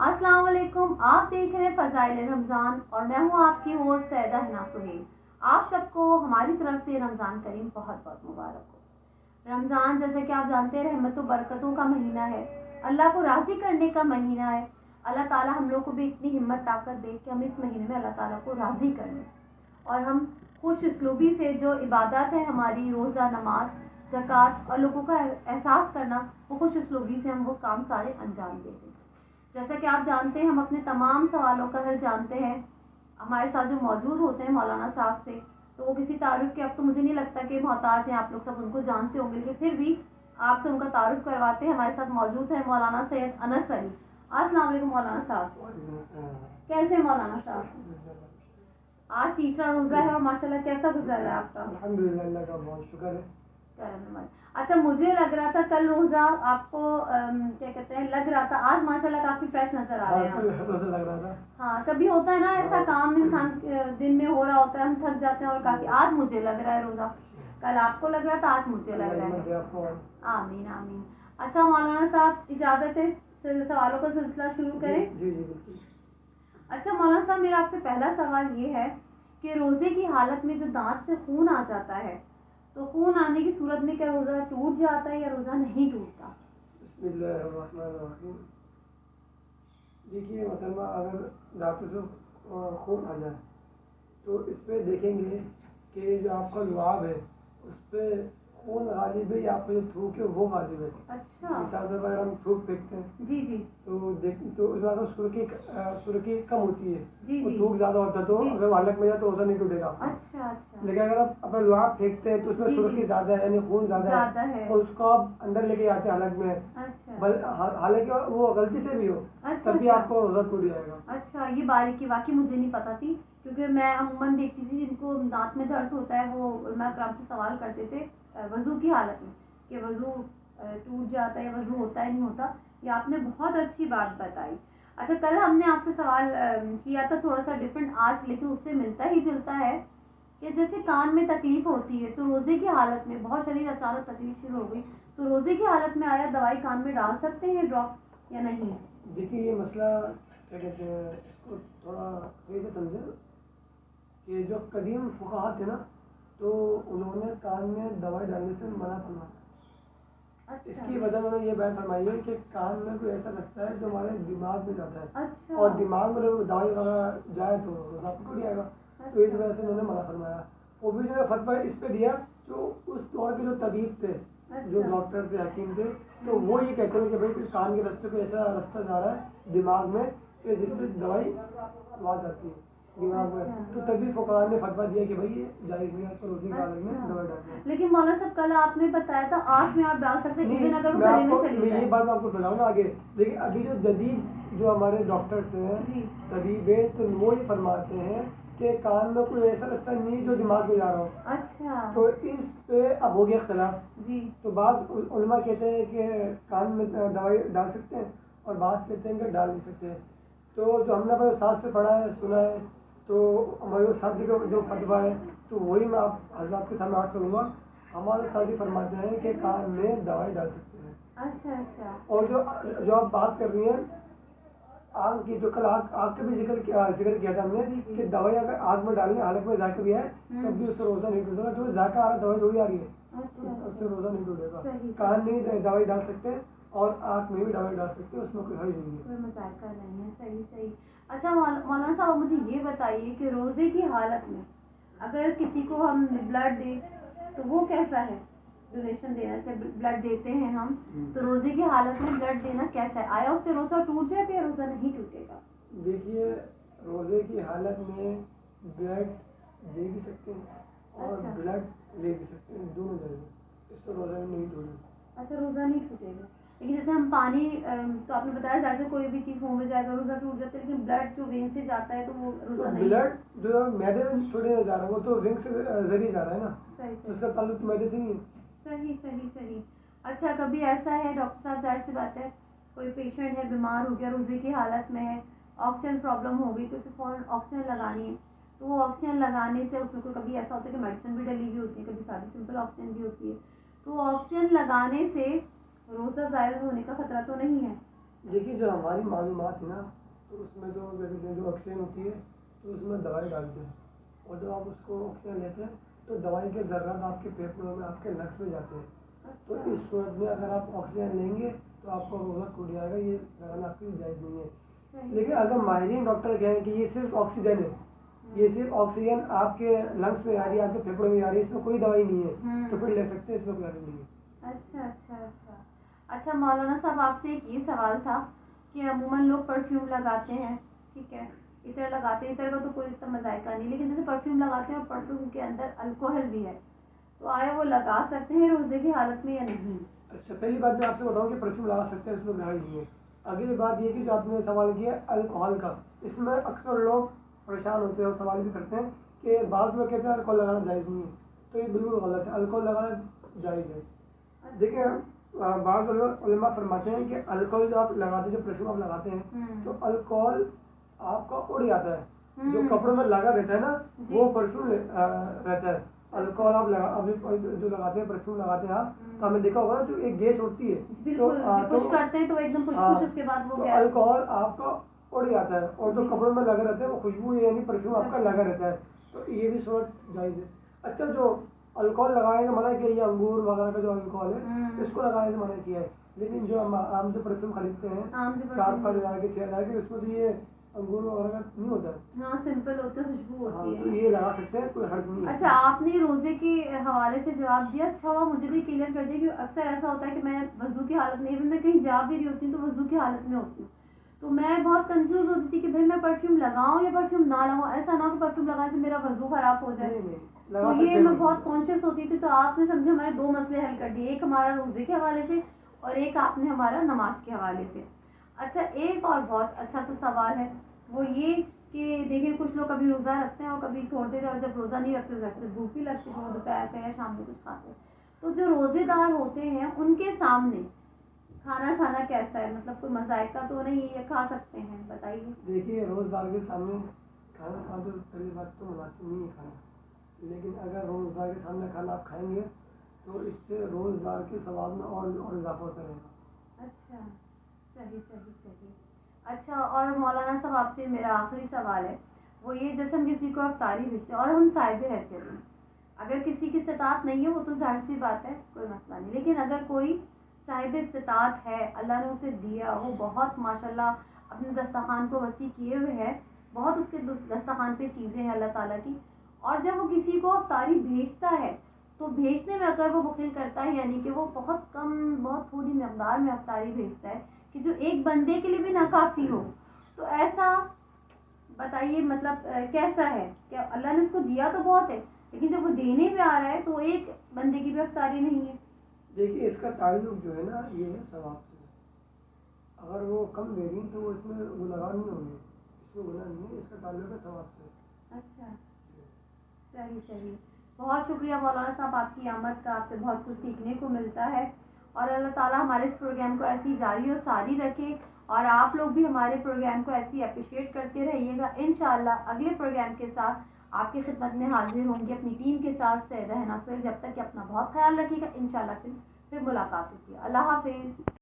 अस्सलाम वालेकुम। आप देख रहे हैं फ़ज़ाइल रमज़ान और मैं हूं आपकी होस्ट सैयदा हिना सुहेल। आप सबको हमारी तरफ से रमज़ान करीम बहुत बहुत मुबारक हो। रमज़ान जैसे कि आप जानते हैं रहमत व बरकतों का महीना है, अल्लाह को राज़ी करने का महीना है। अल्लाह ताला हम लोग को भी इतनी हिम्मत ताकत दे कि हम इस महीने में अल्लाह ताला को राज़ी कर लें और हम खुश उसलूबी से जो इबादत है हमारी रोज़ा, नमाज, ज़कात और लोगों का एहसास करना, वो खुश उसलूबी से हम वो काम सारे अंजाम देते हैं। जैसा कि आप जानते हैं, हम अपने तमाम सवालों का हल जानते हैं। हमारे साथ जो मौजूद होते हैं मौलाना साहब से, तो वो किसी तारुफ के अब तो मुझे नहीं लगता कि मोहताज हैं, आप लोग सब उनको जानते होंगे, लेकिन फिर भी आपसे उनका तारुफ करवाते हैं। हमारे साथ मौजूद है मौलाना सैयद अनस अली। अस्सलाम वालेकुम मौलाना साहब। कैसे हैं मौलाना साहब? आज तीसरा रोज़ा है और माशाल्लाह कैसा गुजर रहा है आपका? अल्हम्दुलिल्लाह, अल्लाह का बहुत शुक्र है। अच्छा, मुझे लग रहा था कल रोज़ा आपको क्या कहते हैं, लग रहा था आज माशाल्लाह काफ़ी फ्रेश नज़र आ रहे हैं। लग रहा था। हाँ, कभी होता है ना ऐसा काम इंसान दिन में हो रहा होता है, हम थक जाते हैं और काफ़ी आज मुझे लग रहा है रोज़ा, कल आपको लग रहा था, आज मुझे लग रहा है। आमीन आमीन। अच्छा मौलाना साहब, इजाज़त है सवालों का सिलसिला शुरू करें? जी जी बिल्कुल। अच्छा मौलाना साहब, मेरा आपसे पहला सवाल ये है कि रोज़े की हालत में जो दांत से खून आ जाता है, तो खून आने की सूरत में क्या रोज़ा टूट जाता है या रोज़ा नहीं टूटता? बिस्मिल्लाहिर्रहमानिर्रहीम। देखिए मतलब अगर दांतों से खून आ जाए तो इस पर देखेंगे कि जो आपका लुआब है उस पर खून गालिब है या आपका जो थूक है वो गालिब है। अच्छा। मिसाल के अगर हम थूक फेंकते हैं जी जी तो इस बात में सुर्खी कम होती है। जी और जी थूक ज़्यादा होता है तो अगर हालत में जाए तो रोज़ा नहीं टूटेगा। अच्छा अच्छा। लेकिन अगर आप अपना लुआब फेंकते हैं तो उसमें सुर्खी ज़्यादा है, यानी खून ज़्यादा है और उसको आप अंदर लेके आते हैं हालत में, अच्छा। हालांकि वो गलती से भी हो अच्छा, तभी अच्छा। आपको रोज़ा टूट जाएगा। अच्छा, ये बारीकी वाकई मुझे नहीं पता थी, क्योंकि मैं अमूमन देखती थी जिनको दांत में दर्द होता है वो उलमा कराम से सवाल करते थे वज़ू की हालत में कि वज़ू टूट जाता है या वज़ू होता है नहीं होता। ये आपने बहुत अच्छी बात बताई। अच्छा, कल हमने आपसे सवाल किया था थोड़ा सा डिफरेंट आज, लेकिन उससे मिलता ही जुलता है कि जैसे कान में तकलीफ होती है तो रोज़े की हालत में बहुत शरीर अचानक तकलीफ शुरू हो गई, तो रोज़े की हालत में आया दवाई कान में डाल सकते हैं ड्रॉप या नहीं? देखिए ये मसला क्या कहते हैं, इसको थोड़ा सही से समझें कि जो कदीम फुक़हा थे ना, तो उन्होंने कान में दवाई डालने से मना फरमाया। अच्छा। इसकी वजह उन्होंने ये बयान फरमाई है कि कान में कोई ऐसा रास्ता है जो हमारे दिमाग में जाता है। अच्छा। और दिमाग में जब दवाई वगैरह जाए तो रोज़ा टूट जाएगा। अच्छा। तो इस वजह से उन्होंने मना फरमाया। वो भी जो फतवा इस पे दिया जो उस दौर के जो तबीब थे, जो डॉक्टर थे, हकीम थे, तो वो ये कहते हैं कि भाई कान के रास्ते पे ऐसा रास्ता जा रहा है दिमाग में कि जिससे दवाई आवाज़ आती है दिमाग में। तो तभी फुक़हा ने फतवा दिया कि भाई ये जायज़ नहीं है तो रोज़े के हालत में दवाई डालना। लेकिन मौलाना साहब, कल आपने बताया था आँख में आप डाल सकते हैं, इवन अगर वो गले में चली जाए। ये बात मैं आपको बताऊँ ना आगे, लेकिन अभी जो जदीद जो हमारे डॉक्टर्स हैं, तबीब हैं, तो वो ये फरमाते हैं कि कान में कोई ऐसा रास्ता नहीं जो दिमाग में जा रहा हो। अच्छा। तो इस पे अब हो गया इख्तिलाफ जी। तो बाद उलमा कहते हैं कि कान में दवाई डाल सकते हैं और बाद कहते हैं कि डाल नहीं सकते हैं। तो जो हमने अपने साथ से पढ़ा है, सुना है, तो हमारे साथी का जो फतवा है तो वही मैं आप हज़रात के सामने अर्ज़ करूँगा। हमारे साथी फरमाते हैं कि कान में दवाई डाल सकते हैं। अच्छा अच्छा। और जो आप बात कर रही हैं आग की, जो कल आग का भी जिक्र किया था हमने कि दवाई अगर आग में डालने हालत में जायका भी है तब भी उससे रोज़ा नहीं टूटेगा। जो जायका आ रहा दवाई थोड़ी आ रही है, उससे रोज़ा नहीं टूटेगा। कान में ही दवाई डाल सकते हैं और आँख में भी दवाई डाल सकते हैं, उसमें कोई हर्ज नहीं है, कोई मज़ाक़ा नहीं है। सही सही। अच्छा मौलाना साहब, मुझे ये बताइए कि रोज़े की हालत में अगर किसी को हम ब्लड दें तो वो कैसा है? डोनेशन देने से ब्लड देते हैं हम, तो रोज़े की हालत में ब्लड देना कैसा है? आया उससे रोज़ा टूट जाएगा या रोज़ा नहीं टूटेगा? देखिए रोज़े की हालत में ब्लड दे भी सकते हैं और ब्लड ले भी सकते हैं, दोनों जाएंगे, इससे रोज़ा नहीं टूटेगा। अच्छा, रोज़ा नहीं टूटेगा। लेकिन जैसे हम पानी तो आपने बताया ज़्यादा से कोई भी चीज़ मुँह में जाएगा रोज़ा टूट जाता है, लेकिन ब्लड जो वेन से जाता है तो वो रोज़ा नहीं। ब्लड जो मैदे में थोड़ी ना जा रहा है, वो तो रिंग से जरिए जा रहा है ना। सही तो उसका ताल्लुक मैदे से नहीं है। सही सही सही। अच्छा, कभी ऐसा है डॉक्टर साहब, जाहिर सी बात है, कोई पेशेंट है बीमार हो गया, रोज़े की हालत में है, ऑक्सीजन प्रॉब्लम हो गई तो उसे फ़ौरन ऑक्सीजन लगानी है, तो वो ऑक्सीजन लगाने से उसमें कोई कभी ऐसा होता है कि मेडिसिन भी डली हुई होती है, कभी सारी सिंपल ऑक्सीजन भी होती है, तो ऑक्सीजन लगाने से रोज़ा ज़ायल होने का खतरा तो नहीं है? देखिए जो हमारी मालूमात है ना, तो उसमें जो ऑक्सीजन होती है तो उसमें दवाई डालते हैं, और जब आप उसको ऑक्सीजन लेते हैं तो दवाई के ज़र्रात आपके फेफड़ों में, आपके लंग्स में जाते हैं। तो अच्छा। इस सूरत में अगर आप ऑक्सीजन लेंगे तो आपका रोज़ा टूट जाएगा, ये लगाना आपके लिए जायज़ नहीं है। सही। लेकिन अगर माहिरीन डॉक्टर कहें कि ये सिर्फ ऑक्सीजन है, ये सिर्फ ऑक्सीजन आपके लंग्स में आ रही है, आपके फेफड़ों में आ रही है, इसमें कोई दवाई नहीं है, तो फिर ले सकते हैं, इसमें कोई हर्ज नहीं है। अच्छा अच्छा अच्छा। अच्छा मौलाना साहब, आपसे एक ये सवाल था कि अमूमन लोग परफ्यूम लगाते हैं, ठीक है, इत्र लगाते हैं, इत्र का तो कोई इतना मजायका नहीं, लेकिन जैसे परफ्यूम लगाते हैं और परफ्यूम के अंदर अल्कोहल भी है, तो आया वो लगा सकते हैं रोजे की हालत में या नहीं? अच्छा, पहली बात मैं आपसे बताऊं कि परफ्यूम लगा सकते हैं, इसमें हर्ज नहीं है। अगली बात ये कि जो आपने सवाल किया अल्कोहल का, इसमें अक्सर लोग परेशान होते हैं और सवाल भी करते हैं कि बाद में कहते हैं अल्कोहल लगाना जायज़ नहीं है, तो ये बिल्कुल गलत है, अल्कोहल लगाना जायज़ है। देखिए बाद उलमा फरमाते हैं कि अल्कोहल जो आप लगाते हैं, जो परफ्यूम आप लगाते हैं, तो अल्कोहल आपका उड़ जाता है, जो कपड़ों में लगा रहता है ना, वो परफ्यूम रहता है। अल्कोहल आप लगा अभी जो लगाते हैं, परफ्यूम लगाते हैं आप, तो हमने देखा होगा ना जो एक गैस उड़ती है, बिल्कुल, जो पुश करते हैं तो एकदम पुश उसके बाद वो तो गैस। अल्कोहल आपका उड़ जाता है, और जो कपड़ों में लगा रहता है वो खुशबू यानी परफ्यूम आपका लगा रहता है, तो ये भी सूरत जायज़ है। अच्छा, जो अल्कोहल लगाने का मना किया, ये अंगूर वगैरह का जो अल्कोहल है इसको लगाने से मना किया है, लेकिन जो हम आम जो परफ्यूम खरीदते हैं 4-5 हज़ार के 6 हज़ार के, उसमें तो ये अंगूर वगैरह का नहीं होता है। हाँ, सिंपल होते हैं, खुशबू हाँ, होती तो है। ये लगा सकते हैं, कोई हर्ज नहीं है। अच्छा, आपने रोजे के हवाले से जवाब दिया, अच्छा हुआ मुझे भी क्लियर कर दिया, कि अक्सर ऐसा होता है कि मैं वजू की हालत में, इवन मैं कहीं जा भी रही होती हूँ तो वजू की हालत में होती हूँ, तो मैं बहुत कंफ्यूज होती थी कि भाई मैं परफ्यूम लगाऊं या परफ्यूम ना लगाऊं, ऐसा ना हो कि परफ्यूम लगाने से मेरा वजू खराब हो जाए। नहीं, तो लगा ये सकते हैं मैं कोई बहुत कॉन्शियस होती थी, तो आपने समझे हमारे दो मसले हल कर दिए, एक हमारा रोजे के हवाले से और एक आपने हमारा नमाज के हवाले से। अच्छा, एक और बहुत अच्छा सा सवाल है, वो ये कि देखिए कुछ लोग कभी रोज़ा रखते हैं और कभी छोड़ देते हैं, और जब रोज़ा नहीं रखते तो घर से भूख भी लगती है, वो दोपहर का या शाम में कुछ खाते हैं, तो जो रोज़ेदार होते हैं उनके सामने खाना खाना कैसा है, मतलब कोई मजायका तो नहीं है, खा सकते हैं, बताइए। देखिए रोज़दार के सामने खाना खाना तो पहली बात तो मुनासिब नहीं है खाना, लेकिन अगर रोज़दार के सामने खाना आप खाएंगे तो इससे रोज़दार के सवाब में और इजाफा होता रहेगा। अच्छा, सही सही सही। अच्छा, और मौलाना साहब आपसे मेरा आखिरी सवाल है, वो ये जैसे हम किसी को अफ्तारी भेजते हैं और हम साहिब हैसियत हैं, अगर किसी की इस्तिताअत नहीं है वो तो जाहिर सी बात है, कोई मसला नहीं, लेकिन अगर कोई साहिब इस्तिताअत है, अल्लाह ने उसे दिया, वो बहुत माशाल्लाह अपने दस्तरखान को वसी किए हुए है, बहुत उसके दस्तरखान पे चीज़ें हैं अल्लाह ताला की, और जब वो किसी को अफ्तारी भेजता है तो भेजने में अगर वो बुखिल करता है, यानी कि वो बहुत कम, बहुत थोड़ी मकदार में अफ्तारी भेजता है कि जो एक बंदे के लिए भी नाकाफ़ी हो, तो ऐसा बताइए, मतलब कैसा है, क्या अल्लाह ने उसको दिया तो बहुत है, लेकिन जब वो देने पे आ रहा है तो एक बंदे की भी अफ्तारी नहीं है। देखिए इसका ताल्लुक जो है ना, ये है सवाब से। अगर वो कम दे रही तो वो इसमें गुनहगार नहीं होंगे, इसमें गुनाह नहीं है, इसका ताल्लुक है सवाब से। अच्छा, सही सही। बहुत शुक्रिया मौलाना साहब, आपकी आमद का, आपसे बहुत कुछ सीखने को मिलता है, और अल्लाह ताला हमारे इस प्रोग्राम को ऐसी जारी और सारी रखे, और आप लोग भी हमारे प्रोग्राम को ऐसी अप्रिशिएट करते रहिएगा। इंशाल्लाह अगले प्रोग्राम के साथ आपकी खिदमत में हाजिर होंगी अपनी टीम के साथ, सैयदा हिना सुहेल। जब तक कि अपना बहुत ख्याल रखिएगा, इंशाल्लाह फिर मुलाकात होगी। अल्लाह हाफिज़।